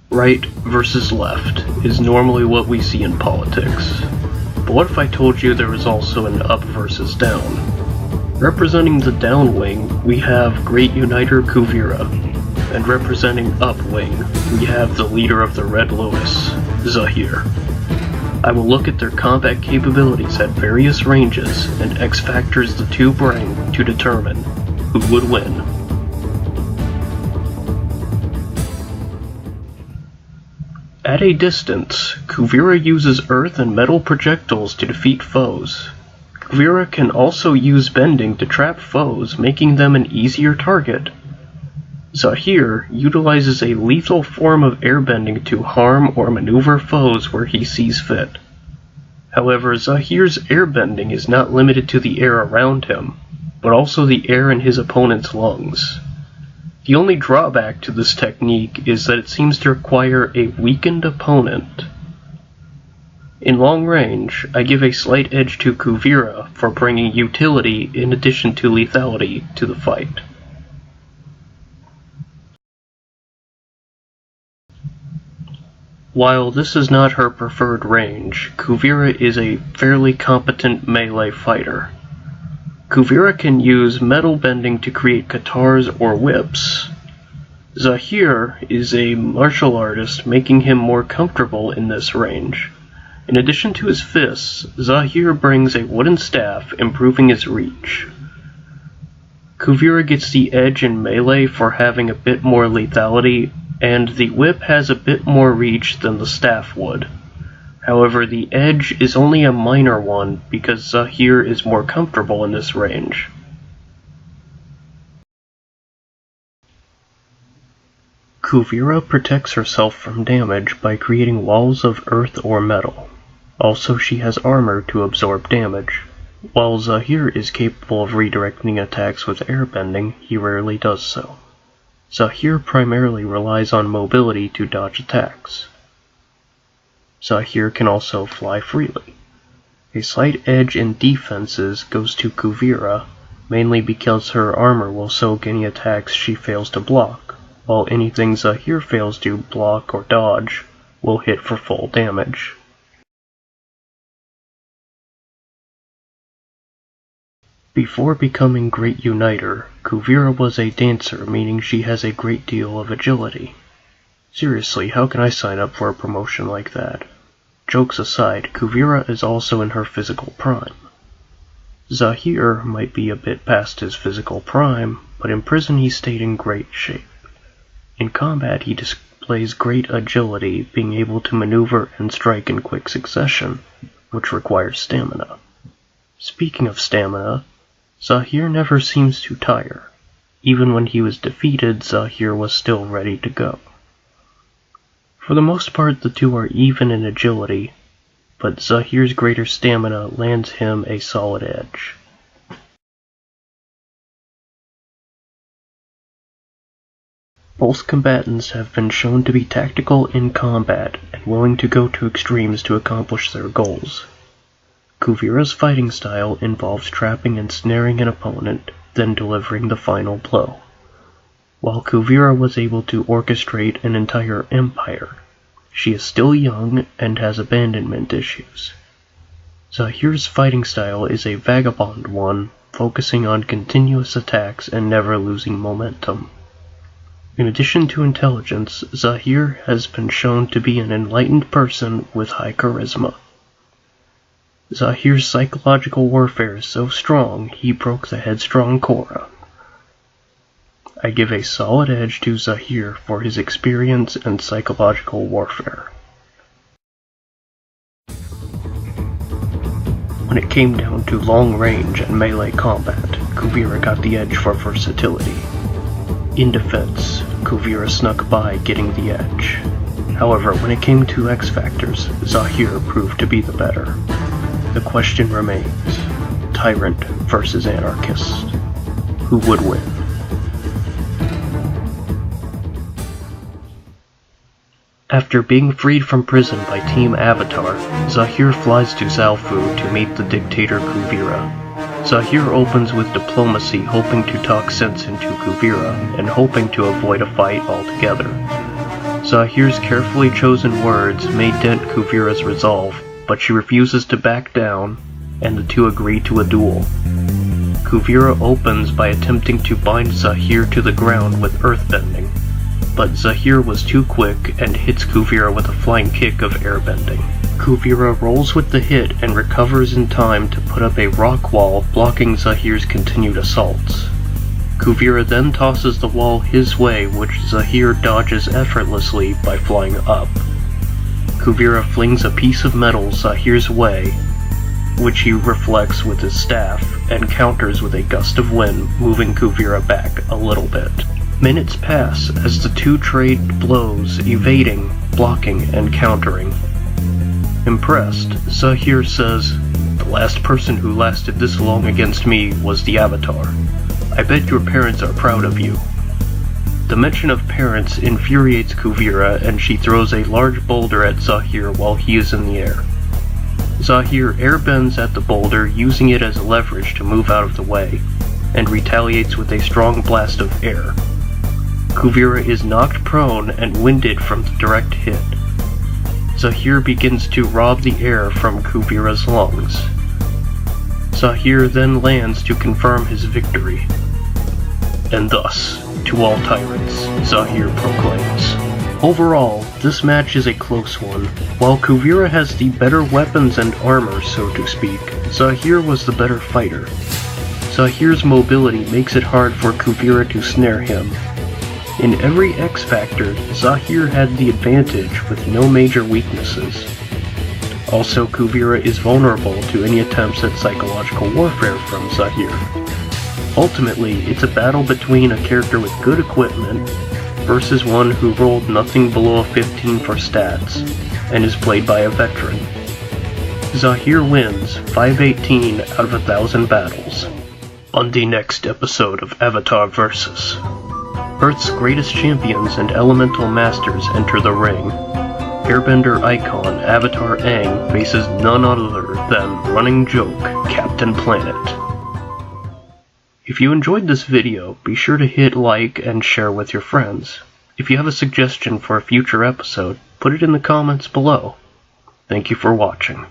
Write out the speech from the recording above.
Right versus left is normally what we see in politics. But what if I told you there is also an up versus down? Representing the down wing, we have Great Uniter Kuvira, and representing up wing, we have the leader of the Red Lotus, Zaheer. I will look at their combat capabilities at various ranges and X factors the two bring to determine who would win. At a distance, Kuvira uses earth and metal projectiles to defeat foes. Kuvira can also use bending to trap foes, making them an easier target. Zaheer utilizes a lethal form of airbending to harm or maneuver foes where he sees fit. However, Zaheer's airbending is not limited to the air around him, but also the air in his opponent's lungs. The only drawback to this technique is that it seems to require a weakened opponent. In long range, I give a slight edge to Kuvira for bringing utility in addition to lethality to the fight. While this is not her preferred range, Kuvira is a fairly competent melee fighter. Kuvira can use metal bending to create katars or whips. Zaheer is a martial artist, making him more comfortable in this range. In addition to his fists, Zaheer brings a wooden staff, improving his reach. Kuvira gets the edge in melee for having a bit more lethality, and the whip has a bit more reach than the staff would. However, the edge is only a minor one because Zaheer is more comfortable in this range. Kuvira protects herself from damage by creating walls of earth or metal. Also, she has armor to absorb damage. While Zaheer is capable of redirecting attacks with airbending, he rarely does so. Zaheer primarily relies on mobility to dodge attacks. Zaheer can also fly freely. A slight edge in defenses goes to Kuvira, mainly because her armor will soak any attacks she fails to block, while anything Zaheer fails to block or dodge will hit for full damage. Before becoming Great Uniter, Kuvira was a dancer, meaning she has a great deal of agility. Seriously, how can I sign up for a promotion like that? Jokes aside, Kuvira is also in her physical prime. Zaheer might be a bit past his physical prime, but in prison he stayed in great shape. In combat he displays great agility, being able to maneuver and strike in quick succession, which requires stamina. Speaking of stamina, Zaheer never seems to tire. Even when he was defeated, Zaheer was still ready to go. For the most part, the two are even in agility, but Zaheer's greater stamina lands him a solid edge. Both combatants have been shown to be tactical in combat and willing to go to extremes to accomplish their goals. Kuvira's fighting style involves trapping and snaring an opponent, then delivering the final blow. While Kuvira was able to orchestrate an entire empire, she is still young and has abandonment issues. Zaheer's fighting style is a vagabond one, focusing on continuous attacks and never losing momentum. In addition to intelligence, Zaheer has been shown to be an enlightened person with high charisma. Zaheer's psychological warfare is so strong, he broke the headstrong Korra. I give a solid edge to Zaheer for his experience and psychological warfare. When it came down to long range and melee combat, Kuvira got the edge for versatility. In defense, Kuvira snuck by getting the edge. However, when it came to X factors, Zaheer proved to be the better. The question remains, Tyrant versus Anarchist. Who would win? After being freed from prison by Team Avatar, Zaheer flies to Zaofu to meet the dictator Kuvira. Zaheer opens with diplomacy, hoping to talk sense into Kuvira and hoping to avoid a fight altogether. Zaheer's carefully chosen words may dent Kuvira's resolve, but she refuses to back down, and the two agree to a duel. Kuvira opens by attempting to bind Zaheer to the ground with earthbending, but Zaheer was too quick and hits Kuvira with a flying kick of airbending. Kuvira rolls with the hit and recovers in time to put up a rock wall blocking Zaheer's continued assaults. Kuvira then tosses the wall his way, which Zaheer dodges effortlessly by flying up. Kuvira flings a piece of metal Zaheer's way, which he reflects with his staff, and counters with a gust of wind, moving Kuvira back a little bit. Minutes pass as the two trade blows, evading, blocking, and countering. Impressed, Zaheer says, "The last person who lasted this long against me was the Avatar. I bet your parents are proud of you." The mention of parents infuriates Kuvira, and she throws a large boulder at Zaheer while he is in the air. Zaheer airbends at the boulder, using it as leverage to move out of the way, and retaliates with a strong blast of air. Kuvira is knocked prone and winded from the direct hit. Zaheer begins to rob the air from Kuvira's lungs. Zaheer then lands to confirm his victory. And thus, to all tyrants, Zaheer proclaims. Overall, this match is a close one. While Kuvira has the better weapons and armor, so to speak, Zaheer was the better fighter. Zaheer's mobility makes it hard for Kuvira to snare him. In every X factor, Zaheer had the advantage with no major weaknesses. Also, Kuvira is vulnerable to any attempts at psychological warfare from Zaheer. Ultimately, it's a battle between a character with good equipment versus one who rolled nothing below a 15 for stats, and is played by a veteran. Zaheer wins 518 out of 1,000 battles. On the next episode of Avatar Versus, Earth's greatest champions and elemental masters enter the ring. Airbender icon Avatar Aang faces none other than running joke Captain Planet. If you enjoyed this video, be sure to hit like and share with your friends. If you have a suggestion for a future episode, put it in the comments below. Thank you for watching.